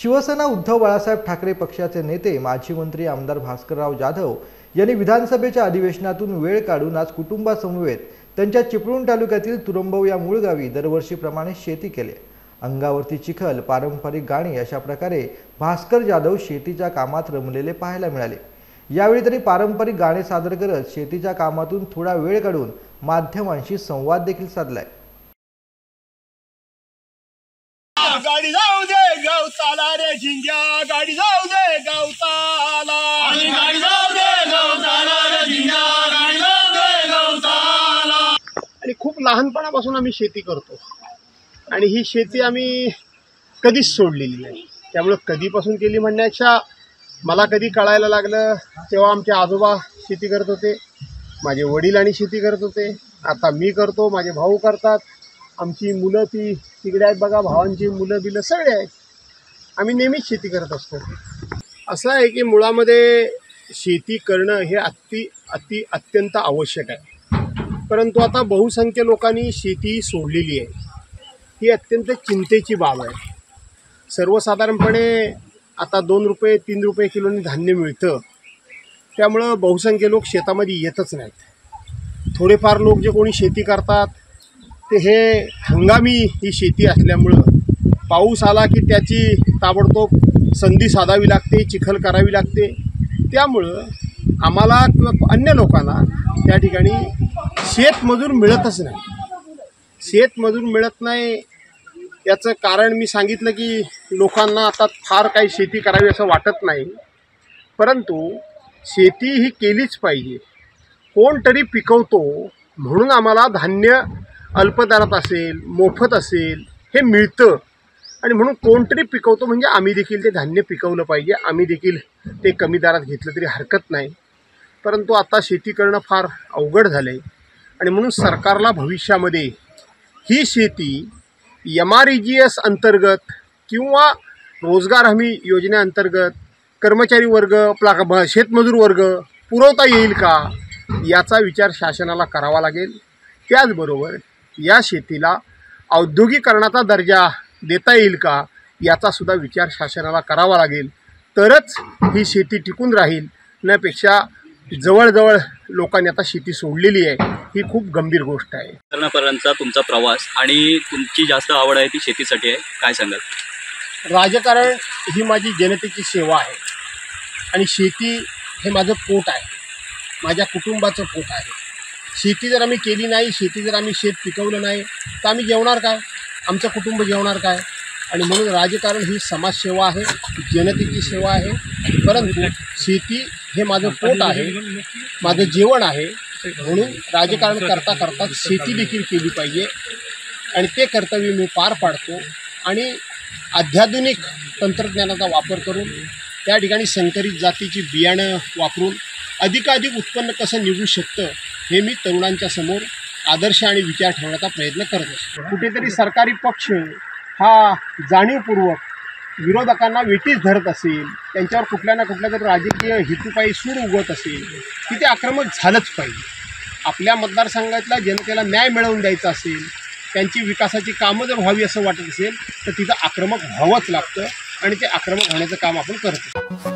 शिवसेना उद्धव बाळासाहेब ठाकरे पक्षाचे नेते माजी मंत्री आमदार भास्करराव जाधव यांनी विधानसभेच्या अधिवेशनातून वेळ काढून आज कुटुंबासमवेत त्यांच्या चिपळूण तालुक्यातील तुरंबव या मूळ गावी दरवर्षीप्रमाणे शेती केली। अंगावरती चिखल, पारंपरिक गाणी अशा प्रकारे भास्कर जाधव शेतीच्या कामात रमलेले पाहायला मिळाले। यावेळी त्यांनी पारंपरिक गाणे सादर करत शेतीच्या कामातून थोडा वेळ काढून माध्यमांशी संवाद देखील साधलाय। गाडी जाऊ दे गवताला रे झिंग्या, गाडी जाऊ दे गवताला, गाडी जाऊ दे गवताला रे झिंग्या, गाडी जाऊ दे गवताला। आणि खूप लहानपणापासून आम्ही शेती करतो आणि ही शेती आम्ही कधीच सोडलेली नाही। त्यामुळे कधीपासून केली म्हणण्यापेक्षा मला कधी कळायला लागलं तेव्हा आमचे आजोबा शेती करत होते, माझे वडील आणि शेती करत होते, आता मी करतो, माझे भाऊ करतात, आमची मुलं तिकडे आहेत बघा, भावांची मुलं बिलं सगळे आहेत। आम्ही नेहमीच शेती करत असतो। असं आहे की मुळामध्ये शेती करणं हे अत्यंत आवश्यक आहे, परंतु आता बहुसंख्य लोकांनी शेती सोडलेली आहे। ही अत्यंत चिंतेची बाब आहे। सर्वसाधारणपणे आता 2 रुपये 3 रुपये किलोनी धान्य मिळतं, त्यामुळं बहुसंख्य लोक शेतामध्ये येतच नाहीत। थोडेफार लोक जे कोणी शेती करतात ते हे हंगामी ही शेती असल्यामुळं पाऊस आला की त्याची ताबडतोब संधी साधावी लागते, चिखल करावी लागते। त्यामुळं आम्हाला किंवा अन्य लोकांना त्या ठिकाणी शेतमजूर मिळतच नाही। शेतमजूर मिळत नाही याचं कारण मी सांगितलं की लोकांना आता फार काही शेती करावी असं वाटत नाही, परंतु शेती ही केलीच पाहिजे। कोणतरी पिकवतो म्हणून आम्हाला धान्य अल्पदरात असेल, मोफत असेल हे मिळतं, आणि म्हणून कोणतरी पिकवतो म्हणजे आम्ही देखील ते धान्य पिकवलं पाहिजे, आम्ही देखील ते कमी दरात घेतलं तरी हरकत नाही। परंतु आता शेती करणं फार अवघड झालं आहे, आणि म्हणून सरकारला भविष्यामध्ये ही शेती MREGS अंतर्गत किंवा रोजगार हमी योजनेअंतर्गत कर्मचारी वर्ग, शेतमजूर वर्ग पुरवता येईल का याचा विचार शासनाला करावा लागेल। त्याचबरोबर या शेतीला औद्योगिकरणाचा दर्जा देता येईल का याचा सुद्धा विचार शासनाला करावा लागेल, तरच ही शेती टिकून राहील। त्यापेक्षा जवळजवळ लोकांनी आता शेती सोडलेली आहे, ही खूप गंभीर गोष्ट आहे। राजकारणापर्यंतचा तुमचा प्रवास आणि तुमची जास्त आवड आहे ती शेतीसाठी आहे, काय सांगाल? राजकारण ही माझी जनतेची सेवा आहे आणि शेती हे माझं पोट आहे, माझ्या कुटुंबाचं पोट आहे। शेती जर आम्ही केली नाही, शेती जर आम्ही शेत पिकवलं नाही तर आम्ही जेवणार काय, आमचं कुटुंब जेवणार काय? आणि म्हणून राजकारण ही समाजसेवा आहे, जनतेची सेवा आहे, परंतु शेती हे माझं पोट आहे, माझं जेवण आहे। म्हणून राजकारण करता करता शेती देखील केली पाहिजे आणि ते कर्तव्य मी पार पाडतो। आणि अत्याधुनिक तंत्रज्ञानाचा वापर करून त्या ठिकाणी संकरित जातीची बियाणं वापरून अधिकाधिक उत्पन्न कसं निघू शकतं हे मी तरुणांच्या समोर आदर्श आणि विचार ठेवण्याचा प्रयत्न करत असतो। कुठेतरी सरकारी पक्ष हा जाणीवपूर्वक विरोधकांना वेठीस धरत असेल, त्यांच्यावर कुठल्या ना कुठल्या तरी राजकीय हेतूपायी सूर उगवत असेल की ते आक्रमक झालंच पाहिजे। आपल्या मतदारसंघातल्या जनतेला न्याय मिळवून द्यायचा असेल, त्यांची विकासाची कामं जर व्हावी असं वाटत असेल तर तिथं आक्रमक व्हावंच लागतं आणि ते आक्रमक होण्याचं काम आपण करतो।